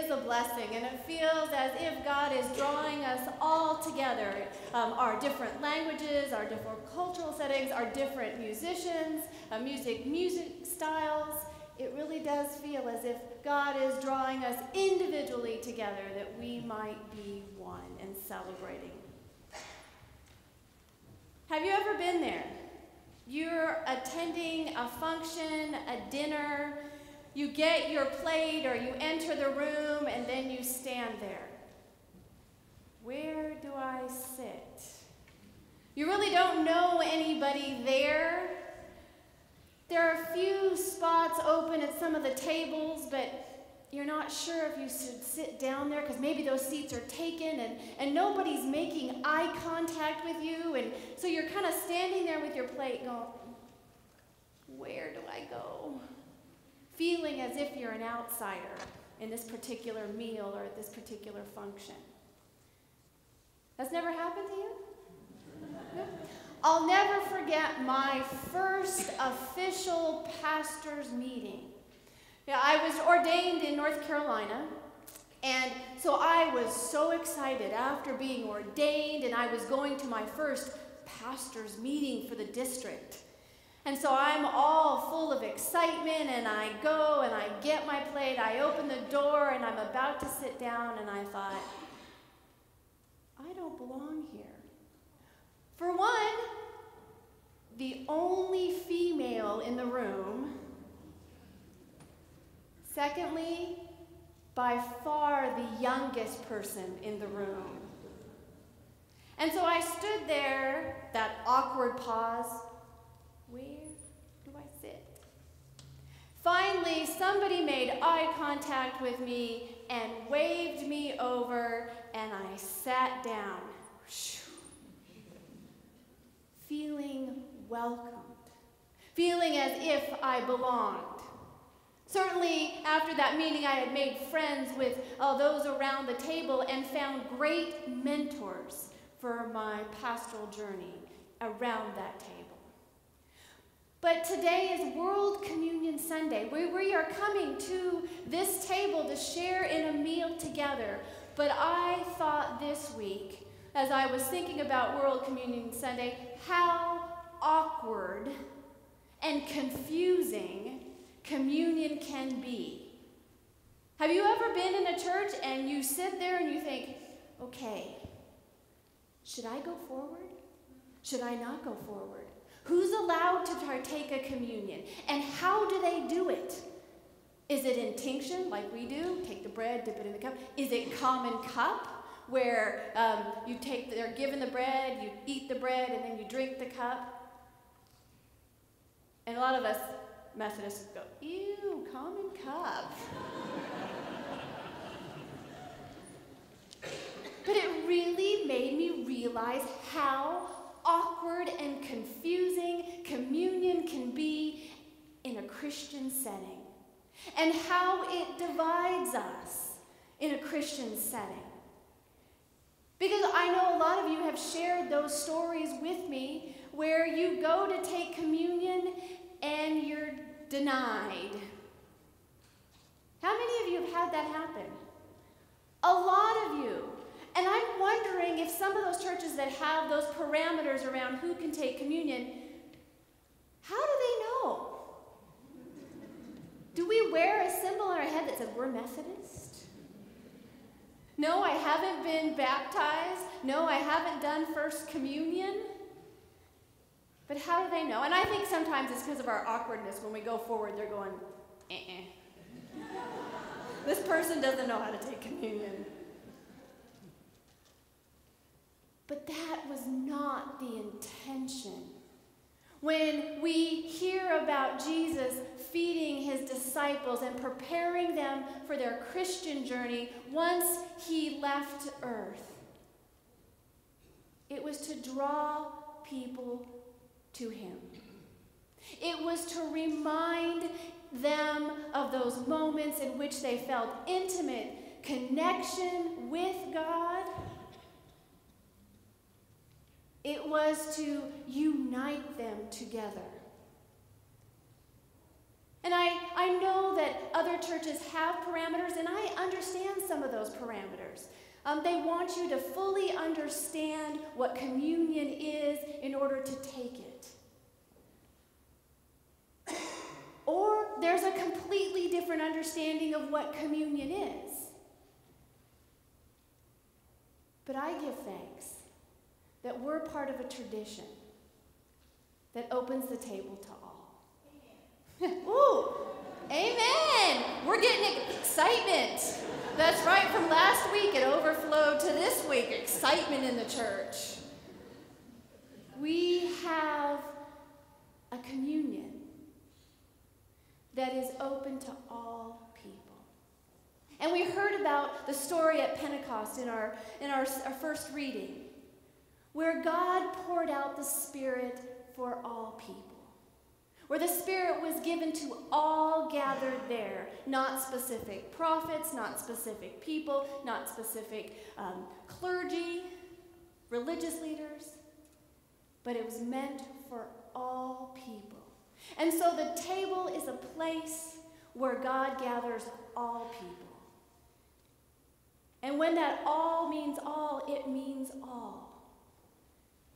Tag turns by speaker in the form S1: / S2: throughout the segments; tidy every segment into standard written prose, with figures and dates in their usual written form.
S1: is a blessing, and it feels as if God is drawing us all together. Our different languages, our different cultural settings, our different musicians, music styles. It really does feel as if God is drawing us individually together that we might be one and celebrating. Have you ever been there? You're attending a function, a dinner, you get your plate or you enter the room and then you stand there. Where do I sit? You really don't know anybody there. There are a few spots open at some of the tables, but you're not sure if you should sit down there because maybe those seats are taken and nobody's making eye contact with you. And so you're kind of standing there with your plate going, where do I go? Feeling as if you're an outsider in this particular meal or at this particular function. That's never happened to you? No? I'll never forget my first official pastor's meeting. Yeah, I was ordained in North Carolina, and so I was so excited after being ordained, and I was going to my first pastor's meeting for the district. And so I'm all full of excitement, and I go and I get my plate, I open the door, and I'm about to sit down, and I thought, I don't belong here. For one, the only female in the room. Secondly, by far the youngest person in the room. And so I stood there, that awkward pause. Where do I sit? Finally, somebody made eye contact with me and waved me over, and I sat down, feeling welcomed, feeling as if I belonged. Certainly, after that meeting, I had made friends with those around the table and found great mentors for my pastoral journey around that table. But today is World Communion Sunday. We are coming to this table to share in a meal together. But I thought this week, as I was thinking about World Communion Sunday, how awkward and confusing communion can be. Have you ever been in a church and you sit there and you think, okay, should I go forward? Should I not go forward? Who's allowed to partake a communion? And how do they do it? Is it intinction, like we do? Take the bread, dip it in the cup. Is it common cup, where they're given the bread, you eat the bread, and then you drink the cup? And a lot of us Methodists go, ew, common cup. But it really made me realize how awkward and confusing communion can be in a Christian setting, and how it divides us in a Christian setting. Because I know a lot of you have shared those stories with me where you go to take communion and you're denied. How many of you have had that happen? A lot of you. And I'm wondering if some of those churches that have those parameters around who can take communion, how do they know? Do we wear a symbol on our head that says we're Methodist? No, I haven't been baptized. No, I haven't done First Communion. But how do they know? And I think sometimes it's because of our awkwardness. When we go forward, they're going, This person doesn't know how to take communion. But that was not the intention. When we hear about Jesus feeding his disciples and preparing them for their Christian journey once he left earth, it was to draw people to him. It was to remind them of those moments in which they felt intimate connection with God. It was to unite them together. And I know that other churches have parameters, and I understand understand some of those parameters. They want you to fully understand what communion is in order to take it. Or there's a completely different understanding of what communion is. But I give thanks that we're part of a tradition that opens the table to all. Amen. Ooh, amen. We're getting excitement. That's right, from last week it overflowed to this week, excitement in the church. We have a communion that is open to all people. And we heard about the story at Pentecost in our first reading, where God poured out the Spirit for all people, where the Spirit was given to all gathered there, not specific prophets, not specific people, not specific clergy, religious leaders, but it was meant for all people. And so the table is a place where God gathers all people. And when that all means all, it means all.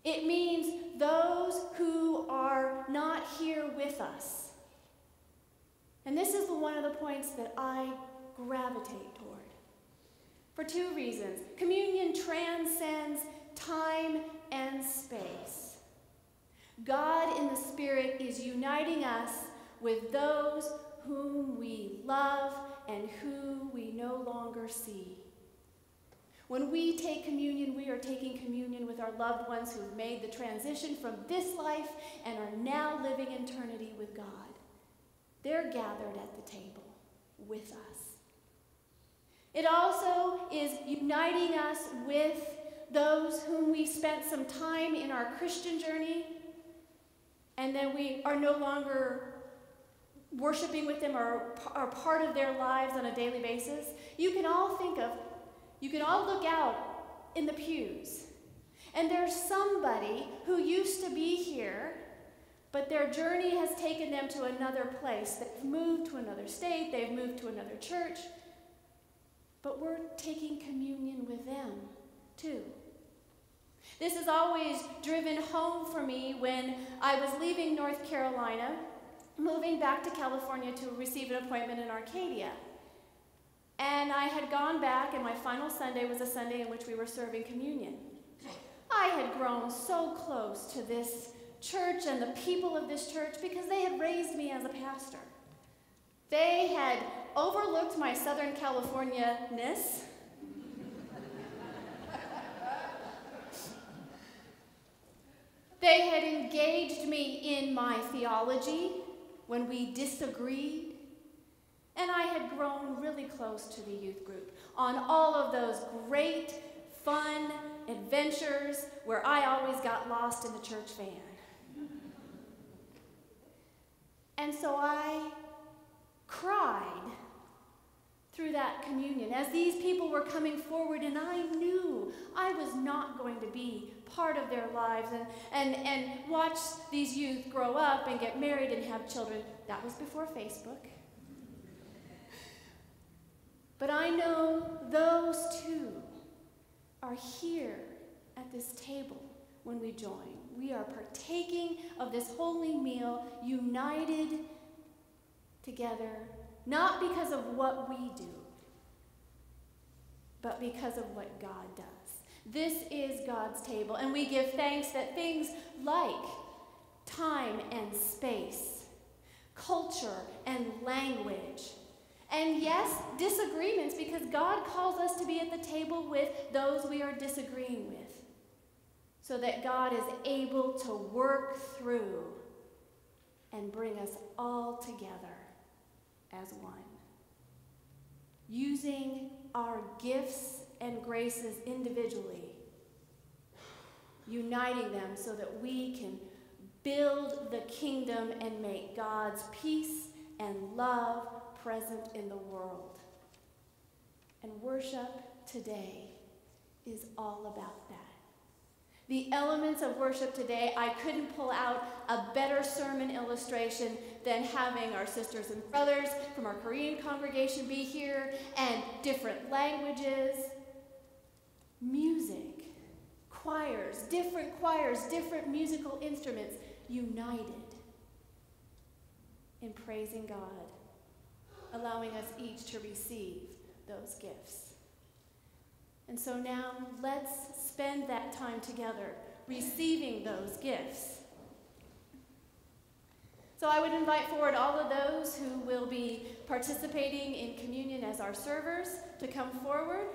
S1: It means those who are not here with us. And this is one of the points that I gravitate toward. For two reasons. Communion transcends time and space. God in the Spirit is uniting us with those whom we love and who we no longer see. When we take communion, we are taking communion with our loved ones who have made the transition from this life and are now living eternity with God. They're gathered at the table with us. It also is uniting us with those whom we spent some time in our Christian journey, and then we are no longer worshiping with them or are part of their lives on a daily basis. You can all look out in the pews, and there's somebody who used to be here, but their journey has taken them to another place. They've moved to another state, they've moved to another church, but we're taking communion with them too. This has always driven home for me when I was leaving North Carolina, moving back to California to receive an appointment in Arcadia. And I had gone back, and my final Sunday was a Sunday in which we were serving communion. I had grown so close to this church and the people of this church because they had raised me as a pastor. They had overlooked my Southern California-ness. They had engaged me in my theology when we disagreed. And I had grown really close to the youth group on all of those great, fun adventures where I always got lost in the church van. And so I cried through that communion as these people were coming forward, and I knew I was not going to be part of their lives and watch these youth grow up and get married and have children. That was before Facebook. But I know those two are here at this table when we join. We are partaking of this holy meal, united together, not because of what we do, but because of what God does. This is God's table, and we give thanks that things like time and space, culture and language, and yes, disagreements, because God calls us to be at the table with those we are disagreeing with, so that God is able to work through and bring us all together as one. Using our gifts and graces individually, uniting them so that we can build the kingdom and make God's peace and love present in the world. And worship today is all about that. The elements of worship today, I couldn't pull out a better sermon illustration than having our sisters and brothers from our Korean congregation be here, and different languages, music, choirs, different musical instruments united in praising God, allowing us each to receive those gifts. And so now let's spend that time together receiving those gifts. So I would invite forward all of those who will be participating in communion as our servers to come forward.